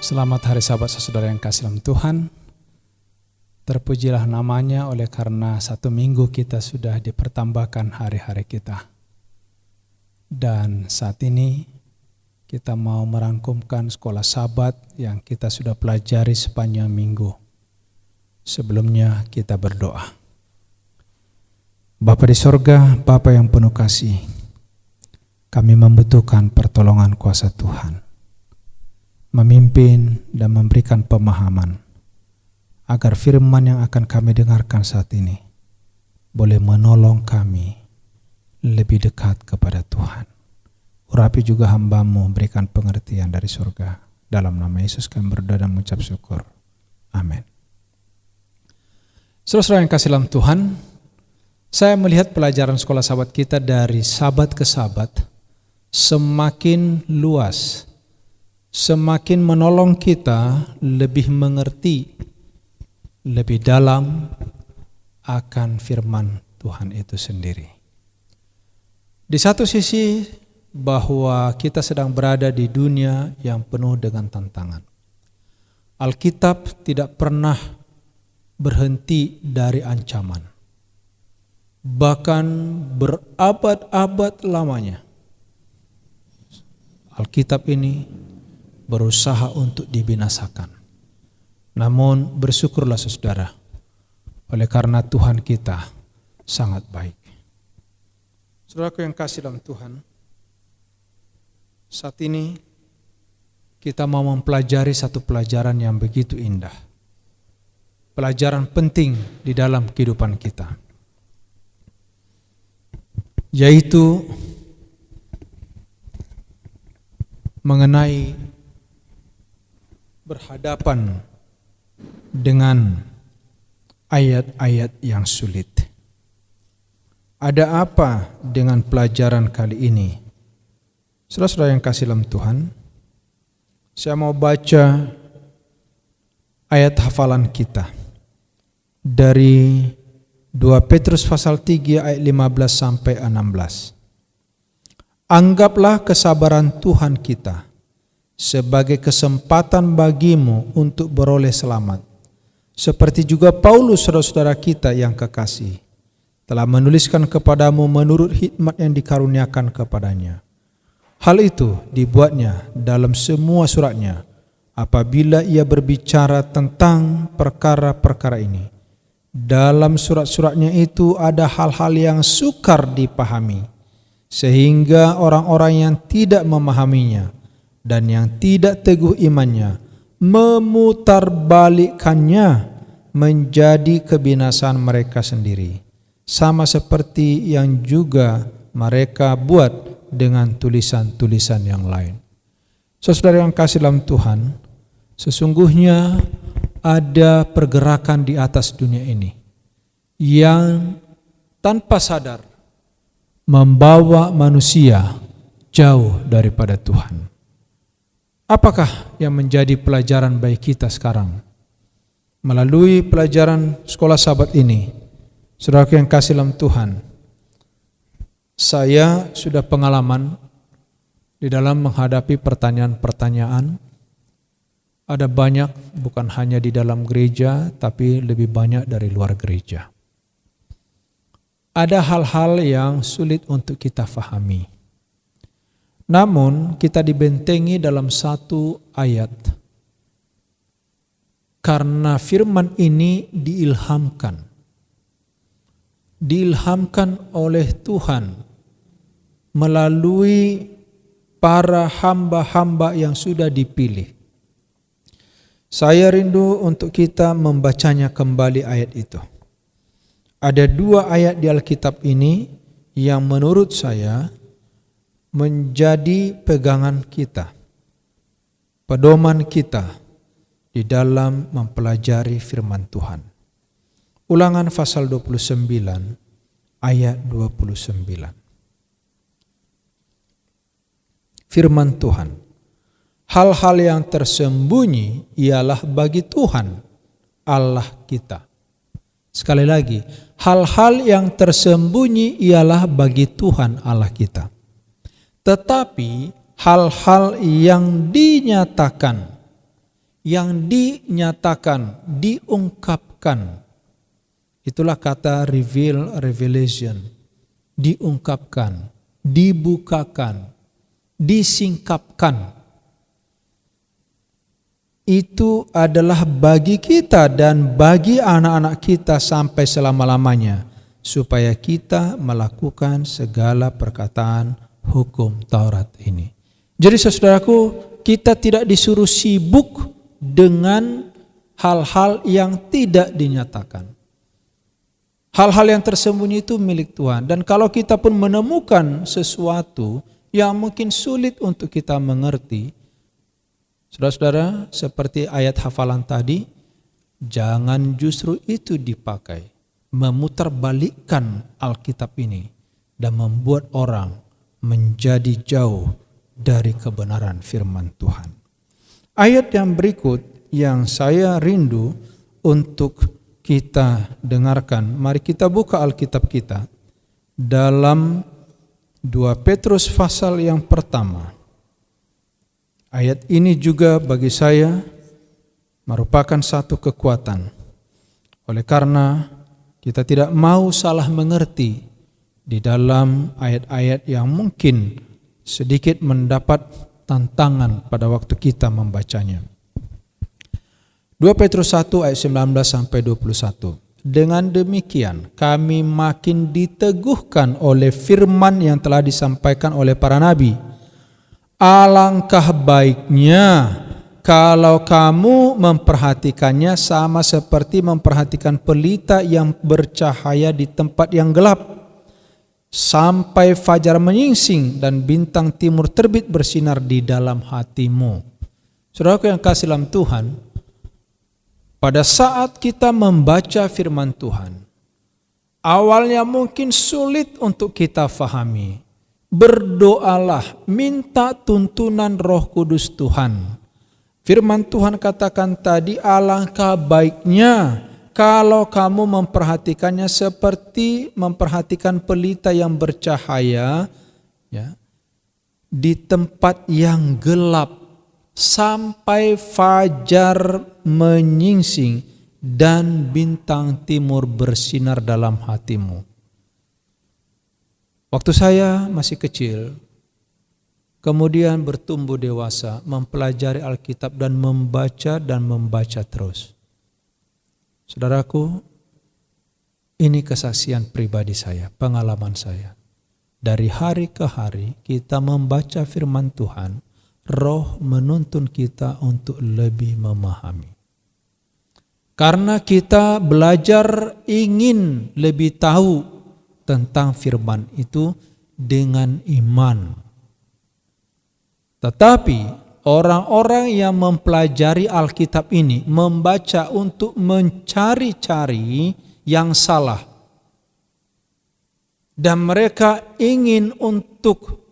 Selamat hari Sabat saudara yang kasih dalam Tuhan. Terpujilah namanya oleh karena 1 minggu kita sudah dipertambahkan hari-hari kita. Dan saat ini kita mau merangkumkan sekolah Sabat yang kita sudah pelajari sepanjang minggu. Sebelumnya kita berdoa. Bapa di sorga, Bapa yang penuh kasih, kami membutuhkan pertolongan kuasa Tuhan, memimpin dan memberikan pemahaman agar firman yang akan kami dengarkan saat ini boleh menolong kami lebih dekat kepada Tuhan. Urapi juga hamba-Mu, berikan pengertian dari surga. Dalam nama Yesus kami berdoa dan mengucap syukur. Amin. Saudara yang kasih dalam Tuhan, saya melihat pelajaran sekolah Sabat kita dari Sabat ke Sabat semakin luas, semakin menolong kita lebih mengerti lebih dalam akan firman Tuhan itu sendiri. Di satu sisi bahwa kita sedang berada di dunia yang penuh dengan tantangan. Alkitab tidak pernah berhenti dari ancaman. Bahkan berabad-abad lamanya Alkitab ini berusaha untuk dibinasakan. Namun bersyukurlah saudara, oleh karena Tuhan kita sangat baik. Saudaraku yang kasih dalam Tuhan, saat ini kita mau mempelajari satu pelajaran yang begitu indah. Pelajaran penting di dalam kehidupan kita, yaitu mengenai berhadapan dengan ayat-ayat yang sulit. Ada apa dengan pelajaran kali ini? Saudara-saudara yang kasih dalam Tuhan, saya mau baca ayat hafalan kita dari 2 Petrus pasal 3 ayat 15 sampai 16. Anggaplah kesabaran Tuhan kita sebagai kesempatan bagimu untuk beroleh selamat. Seperti juga Paulus saudara-saudara kita yang kekasih telah menuliskan kepadamu menurut hikmat yang dikaruniakan kepadanya. Hal itu dibuatnya dalam semua suratnya apabila ia berbicara tentang perkara-perkara ini. Dalam surat-suratnya itu ada hal-hal yang sukar dipahami, sehingga orang-orang yang tidak memahaminya dan yang tidak teguh imannya memutarbalikkannya menjadi kebinasaan mereka sendiri, sama seperti yang juga mereka buat dengan tulisan-tulisan yang lain. Saudara yang kasih dalam Tuhan, sesungguhnya ada pergerakan di atas dunia ini yang tanpa sadar membawa manusia jauh daripada Tuhan. Apakah yang menjadi pelajaran bagi kita sekarang? Melalui pelajaran sekolah Sabat ini, saudaraku yang kasih dalam Tuhan, saya sudah pengalaman di dalam menghadapi pertanyaan-pertanyaan. Ada banyak, bukan hanya di dalam gereja, tapi lebih banyak dari luar gereja. Ada hal-hal yang sulit untuk kita fahami. Namun kita dibentengi dalam satu ayat. Karena firman ini diilhamkan oleh Tuhan melalui para hamba-hamba yang sudah dipilih. Saya rindu untuk kita membacanya kembali ayat itu. Ada 2 ayat di Alkitab ini yang menurut saya menjadi pegangan kita, pedoman kita di dalam mempelajari firman Tuhan. Ulangan pasal 29 ayat 29. Firman Tuhan, hal-hal yang tersembunyi ialah bagi Tuhan Allah kita. Sekali lagi, hal-hal yang tersembunyi ialah bagi Tuhan Allah kita. Tetapi hal-hal yang dinyatakan yang dinyatakan, diungkapkan. Itulah kata revelation. Diungkapkan, dibukakan, disingkapkan. Itu adalah bagi kita dan bagi anak-anak kita sampai selama-lamanya, supaya kita melakukan segala perkataan hukum Taurat ini. Jadi saudaraku, kita tidak disuruh sibuk dengan hal-hal yang tidak dinyatakan. Hal-hal yang tersembunyi itu milik Tuhan. Dan kalau kita pun menemukan sesuatu yang mungkin sulit untuk kita mengerti, saudara-saudara, seperti ayat hafalan tadi, jangan justru itu dipakai memutarbalikkan Alkitab ini dan membuat orang menjadi jauh dari kebenaran firman Tuhan. Ayat yang berikut yang saya rindu untuk kita dengarkan, mari kita buka Alkitab kita dalam 2 Petrus pasal yang pertama. Ayat ini juga bagi saya merupakan satu kekuatan. Oleh karena kita tidak mau salah mengerti di dalam ayat-ayat yang mungkin sedikit mendapat tantangan pada waktu kita membacanya. 2 Petrus 1 ayat 19 sampai 21. Dengan demikian kami makin diteguhkan oleh firman yang telah disampaikan oleh para nabi. Alangkah baiknya kalau kamu memperhatikannya sama seperti memperhatikan pelita yang bercahaya di tempat yang gelap, sampai fajar menyingsing dan bintang timur terbit bersinar di dalam hatimu. Saudaraku yang kasih dalam Tuhan, pada saat kita membaca firman Tuhan, awalnya mungkin sulit untuk kita fahami. Berdoalah, minta tuntunan Roh Kudus Tuhan. Firman Tuhan katakan tadi, alangkah baiknya kalau kamu memperhatikannya seperti memperhatikan pelita yang bercahaya, ya, di tempat yang gelap sampai fajar menyingsing dan bintang timur bersinar dalam hatimu. Waktu saya masih kecil, kemudian bertumbuh dewasa, mempelajari Alkitab dan membaca terus. Saudaraku, ini kesaksian pribadi saya, pengalaman saya. Dari hari ke hari kita membaca firman Tuhan, Roh menuntun kita untuk lebih memahami. Karena kita belajar ingin lebih tahu tentang firman itu dengan iman. Tetapi orang-orang yang mempelajari Alkitab ini membaca untuk mencari-cari yang salah. Dan mereka ingin untuk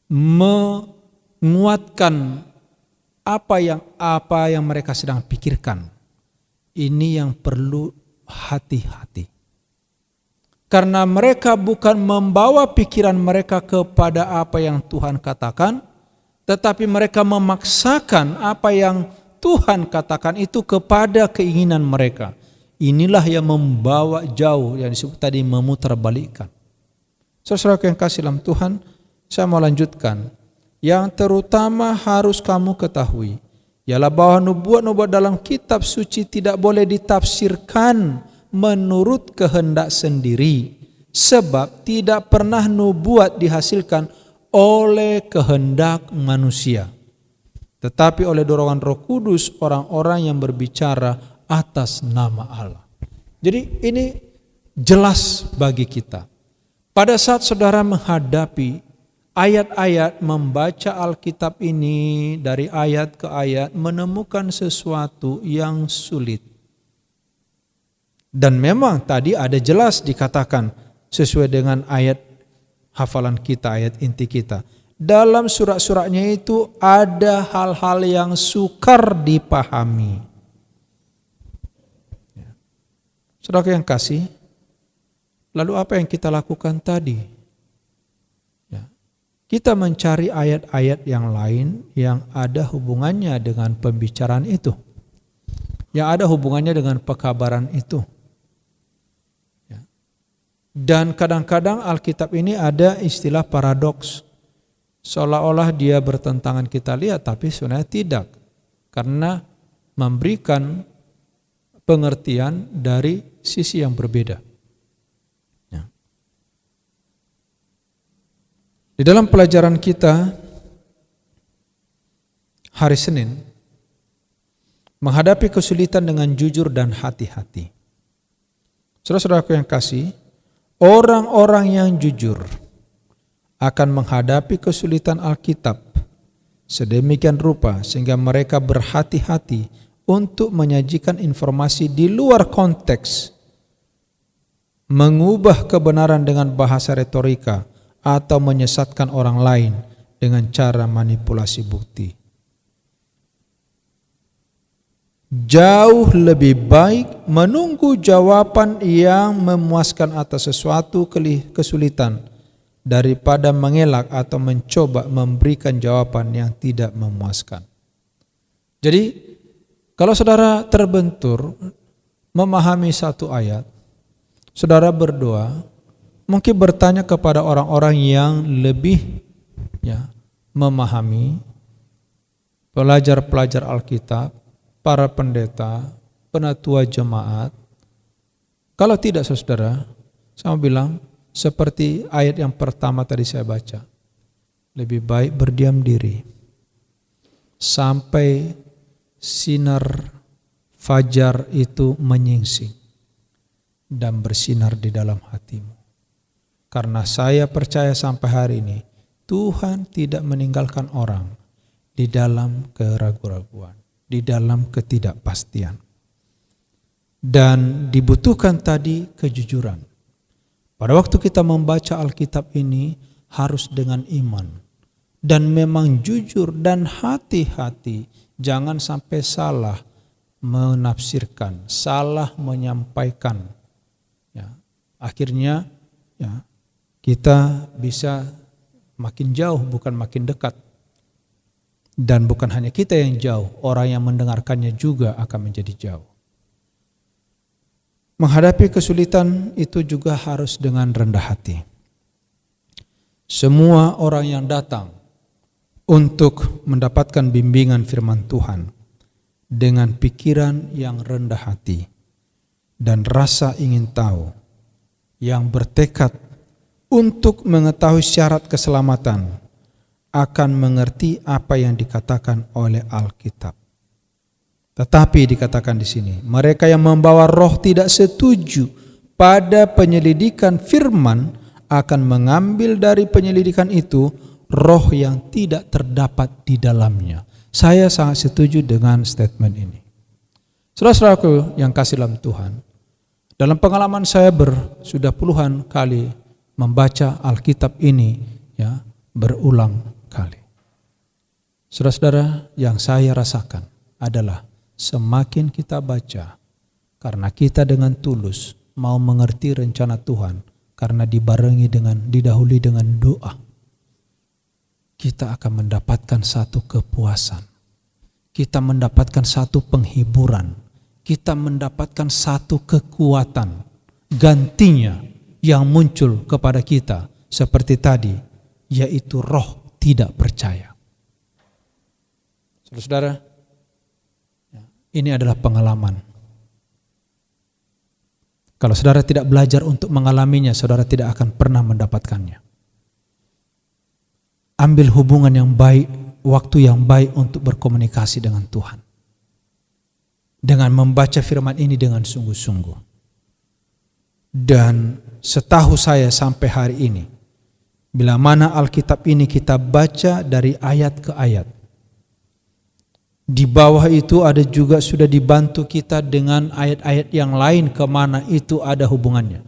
menguatkan apa yang mereka sedang pikirkan. Ini yang perlu hati-hati. Karena mereka bukan membawa pikiran mereka kepada apa yang Tuhan katakan, tetapi mereka memaksakan apa yang Tuhan katakan itu kepada keinginan mereka. Inilah yang membawa jauh, yang disebut tadi memutarbalikkan. Saudara yang kasih dalam Tuhan, saya mau lanjutkan. Yang terutama harus kamu ketahui, ialah bahwa nubuat-nubuat dalam kitab suci tidak boleh ditafsirkan menurut kehendak sendiri, sebab tidak pernah nubuat dihasilkan oleh kehendak manusia, tetapi oleh dorongan Roh Kudus orang-orang yang berbicara atas nama Allah. Jadi ini jelas bagi kita. Pada saat saudara menghadapi ayat-ayat, membaca Alkitab ini dari ayat ke ayat, menemukan sesuatu yang sulit. Dan memang tadi ada jelas dikatakan sesuai dengan ayat hafalan kita, ayat inti kita. Dalam surat-suratnya itu ada hal-hal yang sukar dipahami. Saudara yang kasih, lalu apa yang kita lakukan tadi? kita mencari ayat-ayat yang lain yang ada hubungannya dengan pembicaraan itu, yang ada hubungannya dengan pekabaran itu. Dan kadang-kadang Alkitab ini ada istilah paradoks, seolah-olah dia bertentangan kita lihat, tapi sebenarnya tidak, karena memberikan pengertian dari sisi yang berbeda. Di dalam pelajaran kita hari Senin, menghadapi kesulitan dengan jujur dan hati-hati. Saudara-saudaraku yang kasih, orang-orang yang jujur akan menghadapi kesulitan Alkitab sedemikian rupa sehingga mereka berhati-hati untuk menyajikan informasi di luar konteks, mengubah kebenaran dengan bahasa retorika, atau menyesatkan orang lain dengan cara manipulasi bukti. Jauh lebih baik menunggu jawaban yang memuaskan atas sesuatu kesulitan daripada mengelak atau mencoba memberikan jawaban yang tidak memuaskan. Jadi, kalau saudara terbentur memahami satu ayat, saudara berdoa, mungkin bertanya kepada orang-orang yang lebih memahami, pelajar-pelajar Alkitab, para pendeta, penatua jemaat. Kalau tidak saudara, saya bilang seperti ayat yang pertama tadi saya baca, lebih baik berdiam diri sampai sinar fajar itu menyingsing dan bersinar di dalam hatimu. Karena saya percaya sampai hari ini, Tuhan tidak meninggalkan orang di dalam keraguan-raguan, di dalam ketidakpastian. Dan dibutuhkan tadi kejujuran. Pada waktu kita membaca Alkitab ini harus dengan iman. Dan memang jujur dan hati-hati, jangan sampai salah menafsirkan, salah menyampaikan. Akhirnya kita bisa makin jauh, bukan makin dekat. Dan bukan hanya kita yang jauh, orang yang mendengarkannya juga akan menjadi jauh. Menghadapi kesulitan itu juga harus dengan rendah hati. Semua orang yang datang untuk mendapatkan bimbingan firman Tuhan dengan pikiran yang rendah hati dan rasa ingin tahu, yang bertekad untuk mengetahui syarat keselamatan, akan mengerti apa yang dikatakan oleh Alkitab. Tetapi dikatakan di sini, mereka yang membawa roh tidak setuju pada penyelidikan firman akan mengambil dari penyelidikan itu roh yang tidak terdapat di dalamnya. Saya sangat setuju dengan statement ini. Saudara-saudaraku yang kasih dalam Tuhan, dalam pengalaman saya sudah puluhan kali membaca Alkitab ini berulang kali. Saudara-saudara, yang saya rasakan adalah semakin kita baca, karena kita dengan tulus mau mengerti rencana Tuhan, karena didahului dengan doa, kita akan mendapatkan satu kepuasan, kita mendapatkan satu penghiburan, kita mendapatkan satu kekuatan gantinya yang muncul kepada kita seperti tadi, yaitu roh tidak percaya. Saudara-saudara, ini adalah pengalaman. Kalau saudara tidak belajar untuk mengalaminya, saudara tidak akan pernah mendapatkannya. Ambil hubungan yang baik, waktu yang baik untuk berkomunikasi dengan Tuhan. Dengan membaca firman ini dengan sungguh-sungguh. Dan setahu saya sampai hari ini, bila mana Alkitab ini kita baca dari ayat ke ayat, di bawah itu ada juga sudah dibantu kita dengan ayat-ayat yang lain kemana itu ada hubungannya.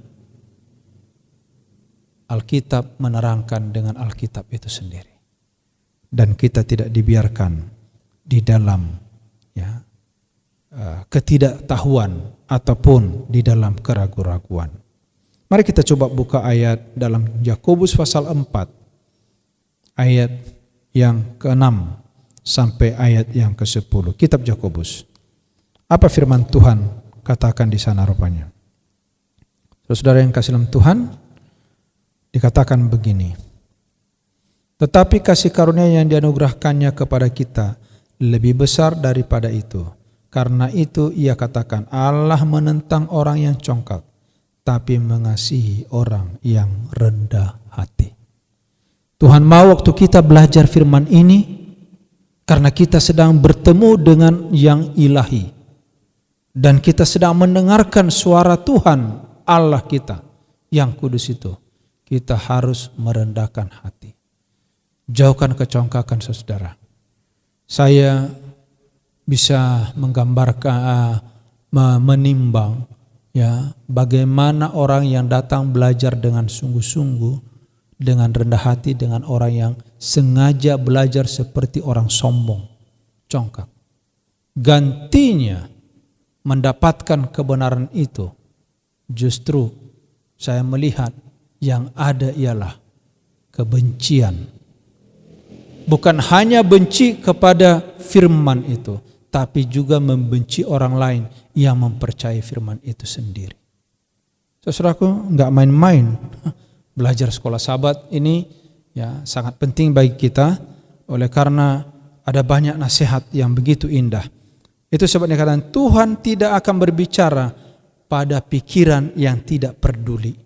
Alkitab menerangkan dengan Alkitab itu sendiri. Dan kita tidak dibiarkan di dalam ketidaktahuan ataupun di dalam keraguan-raguan. Mari kita coba buka ayat dalam Yakobus pasal 4 ayat yang ke-6 sampai ayat yang ke-10. Kitab Yakobus. Apa firman Tuhan katakan di sana rupanya? Saudara yang kasih dalam Tuhan, dikatakan begini. Tetapi kasih karunia yang dianugerahkannya kepada kita lebih besar daripada itu. Karena itu ia katakan, Allah menentang orang yang congkak, tapi mengasihi orang yang rendah hati. Tuhan mau waktu kita belajar firman ini, karena kita sedang bertemu dengan yang ilahi. Dan kita sedang mendengarkan suara Tuhan Allah kita yang kudus itu. Kita harus merendahkan hati. Jauhkan kecongkakan saudara. Saya bisa menggambarkan, menimbang ya bagaimana orang yang datang belajar dengan sungguh-sungguh, dengan rendah hati, dengan orang yang sengaja belajar seperti orang sombong, congkak. Gantinya mendapatkan kebenaran itu, justru saya melihat yang ada ialah kebencian. Bukan hanya benci kepada firman itu, tapi juga membenci orang lain yang mempercayai firman itu sendiri. Saudaraku, enggak main-main. Belajar sekolah Sabat ini ya sangat penting bagi kita, oleh karena ada banyak nasihat yang begitu indah. Itu sebabnya katakan Tuhan tidak akan berbicara pada pikiran yang tidak peduli.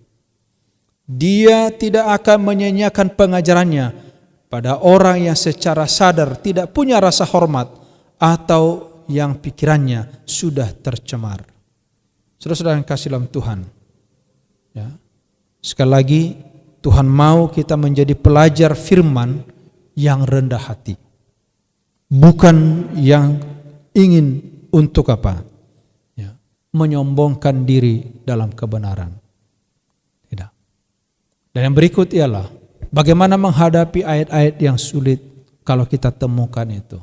Dia tidak akan menyanyiakan pengajarannya pada orang yang secara sadar tidak punya rasa hormat atau yang pikirannya sudah tercemar. Saudara-saudara yang kasih dalam Tuhan, ya, sekali lagi Tuhan mau kita menjadi pelajar firman yang rendah hati, bukan yang ingin untuk apa? Ya, menyombongkan diri dalam kebenaran. Tidak. Dan yang berikut ialah bagaimana menghadapi ayat-ayat yang sulit kalau kita temukan itu.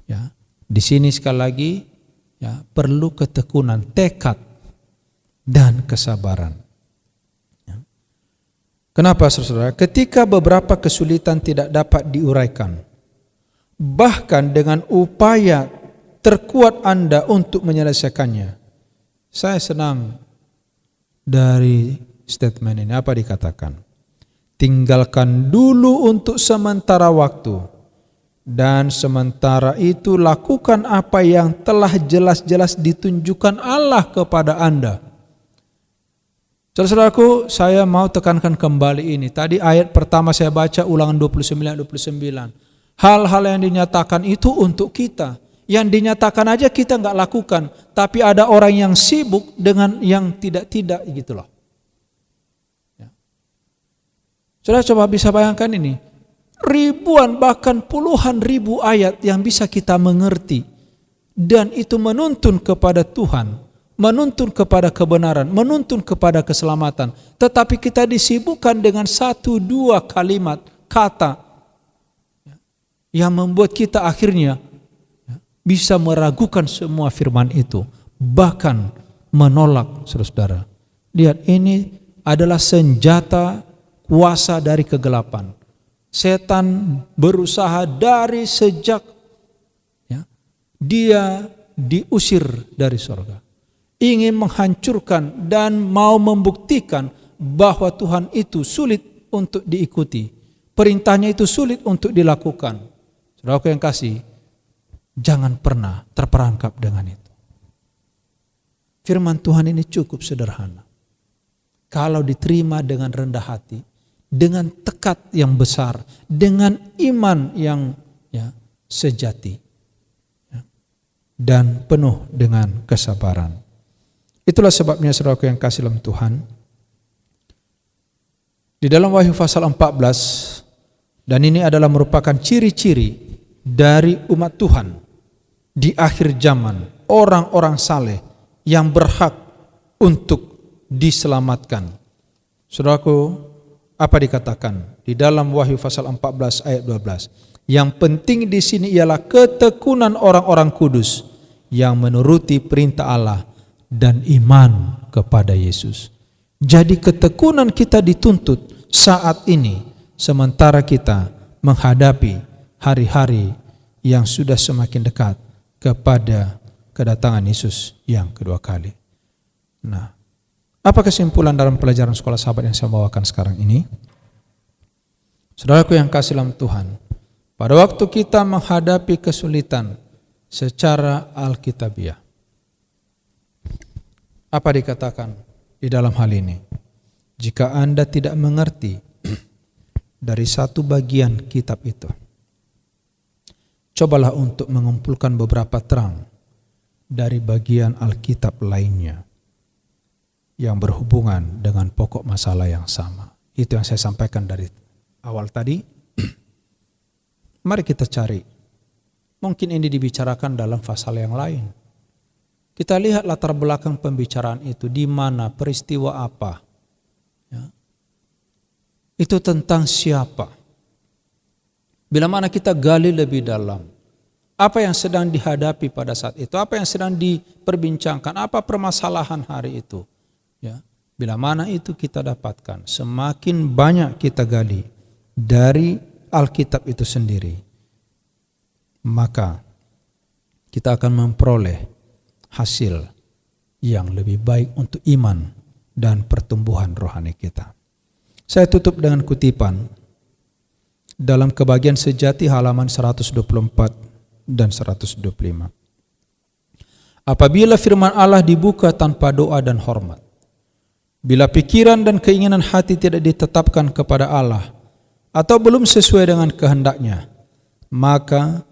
Ya, di sini sekali lagi ya perlu ketekunan, tekad dan kesabaran. Ya. Kenapa saudara? Ketika beberapa kesulitan tidak dapat diuraikan, bahkan dengan upaya terkuat Anda untuk menyelesaikannya. Saya senang dari statement ini, apa dikatakan? Tinggalkan dulu untuk sementara waktu, dan sementara itu lakukan apa yang telah jelas-jelas ditunjukkan Allah kepada Anda. Saudara-saudaraku, saya mau tekankan kembali ini. Tadi ayat pertama saya baca Ulangan 29. Hal-hal yang dinyatakan itu untuk kita. Yang dinyatakan aja kita enggak lakukan, tapi ada orang yang sibuk dengan yang tidak-tidak gitu loh. Saudara coba bisa bayangkan ini, ribuan bahkan puluhan ribu ayat yang bisa kita mengerti, dan itu menuntun kepada Tuhan, menuntun kepada kebenaran, menuntun kepada keselamatan. Tetapi kita disibukkan dengan 1-2 kalimat, kata, yang membuat kita akhirnya bisa meragukan semua firman itu, bahkan menolak. Saudara-saudara, lihat, ini adalah senjata kuasa dari kegelapan. Setan berusaha dari sejak ya, dia diusir dari surga, ingin menghancurkan dan mau membuktikan bahwa Tuhan itu sulit untuk diikuti, perintahnya itu sulit untuk dilakukan. Saudaraku yang kasih, jangan pernah terperangkap dengan itu. Firman Tuhan ini cukup sederhana. Kalau diterima dengan rendah hati, dengan tekad yang besar, dengan iman yang sejati, dan penuh dengan kesabaran. Itulah sebabnya saudaraku yang kasih dalam Tuhan, di dalam Wahyu pasal 14, dan ini adalah merupakan ciri-ciri dari umat Tuhan di akhir zaman, orang-orang saleh yang berhak untuk diselamatkan. Saudaraku, apa dikatakan di dalam Wahyu pasal 14 ayat 12? Yang penting di sini ialah ketekunan orang-orang kudus yang menuruti perintah Allah dan iman kepada Yesus. Jadi ketekunan kita dituntut saat ini sementara kita menghadapi hari-hari yang sudah semakin dekat kepada kedatangan Yesus yang kedua kali. Nah, apa kesimpulan dalam pelajaran sekolah sahabat yang saya bawakan sekarang ini? Saudaraku yang kasih dalam Tuhan, pada waktu kita menghadapi kesulitan secara alkitabiah, apa dikatakan di dalam hal ini? Jika Anda tidak mengerti dari satu bagian kitab itu, cobalah untuk mengumpulkan beberapa terang dari bagian Alkitab lainnya yang berhubungan dengan pokok masalah yang sama. Itu yang saya sampaikan dari awal tadi. Mari kita cari. Mungkin ini dibicarakan dalam pasal yang lain. Kita lihat latar belakang pembicaraan itu, di mana, peristiwa apa. Ya. Itu tentang siapa. Bila mana kita gali lebih dalam, apa yang sedang dihadapi pada saat itu, apa yang sedang diperbincangkan, apa permasalahan hari itu. Ya, bila mana itu kita dapatkan, semakin banyak kita gali dari Alkitab itu sendiri, maka kita akan memperoleh hasil yang lebih baik untuk iman dan pertumbuhan rohani kita. Saya tutup dengan kutipan dalam Kebahagiaan Sejati halaman 124 dan 125. Apabila firman Allah dibuka tanpa doa dan hormat, bila pikiran dan keinginan hati tidak ditetapkan kepada Allah atau belum sesuai dengan kehendaknya, maka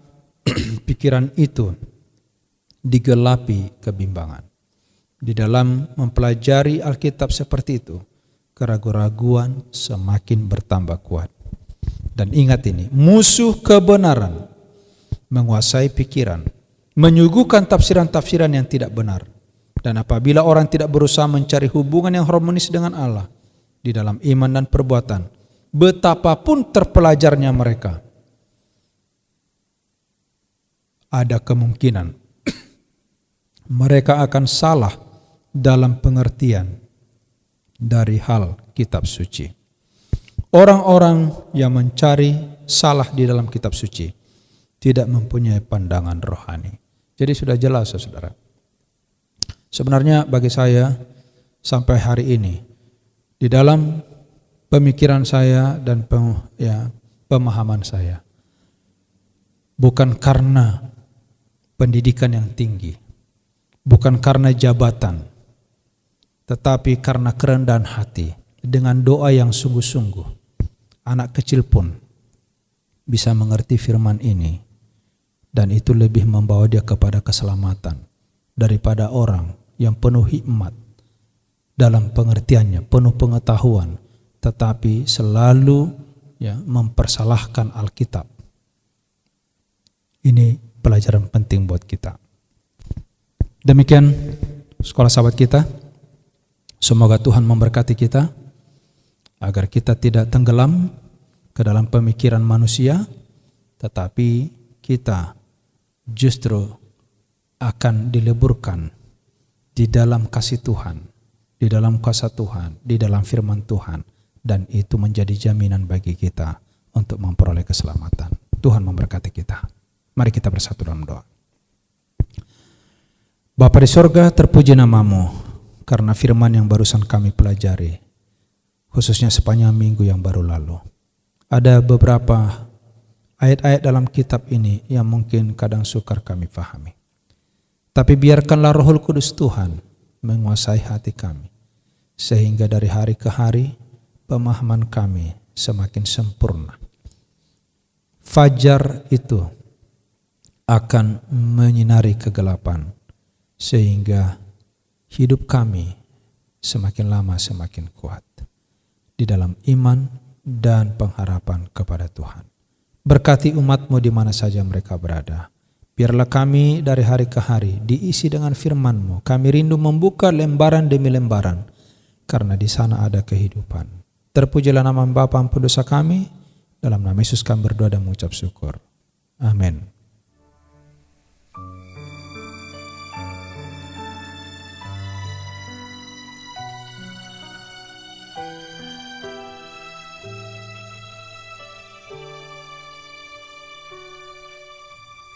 pikiran itu digelapi kebimbangan. Di dalam mempelajari Alkitab seperti itu, keraguan-raguan semakin bertambah kuat. Dan ingat ini, musuh kebenaran menguasai pikiran, menyuguhkan tafsiran-tafsiran yang tidak benar. Dan apabila orang tidak berusaha mencari hubungan yang harmonis dengan Allah di dalam iman dan perbuatan, betapapun terpelajarnya mereka, ada kemungkinan mereka akan salah dalam pengertian dari hal kitab suci. Orang-orang yang mencari salah di dalam kitab suci tidak mempunyai pandangan rohani. Jadi sudah jelas, saudara. Sebenarnya bagi saya sampai hari ini, di dalam pemikiran saya dan pemahaman saya, bukan karena pendidikan yang tinggi, bukan karena jabatan, tetapi karena kerendahan hati, dengan doa yang sungguh-sungguh, anak kecil pun bisa mengerti firman ini, dan itu lebih membawa dia kepada keselamatan daripada orang yang penuh hikmat dalam pengertiannya, penuh pengetahuan, tetapi selalu mempersalahkan Alkitab. Ini pelajaran penting buat kita. Demikian sekolah sahabat kita. Semoga Tuhan memberkati kita agar kita tidak tenggelam ke dalam pemikiran manusia, tetapi kita justru akan dileburkan di dalam kasih Tuhan, di dalam kuasa Tuhan, di dalam firman Tuhan, dan itu menjadi jaminan bagi kita untuk memperoleh keselamatan. Tuhan memberkati kita. Mari kita bersatu dalam doa. Bapa di sorga, terpuji namamu karena firman yang barusan kami pelajari, khususnya sepanjang minggu yang baru lalu. Ada beberapa ayat-ayat dalam kitab ini yang mungkin kadang sukar kami pahami. Tapi biarkanlah Roh Kudus Tuhan menguasai hati kami, sehingga dari hari ke hari pemahaman kami semakin sempurna. Fajar itu akan menyinari kegelapan, sehingga hidup kami semakin lama semakin kuat di dalam iman dan pengharapan kepada Tuhan. Berkati umat-Mu di mana saja mereka berada. Biarlah kami dari hari ke hari diisi dengan firman-Mu. Kami rindu membuka lembaran demi lembaran, karena di sana ada kehidupan. Terpujilah nama Bapa pendosa kami. Dalam nama Yesus kami berdoa dan mengucap syukur. Amin.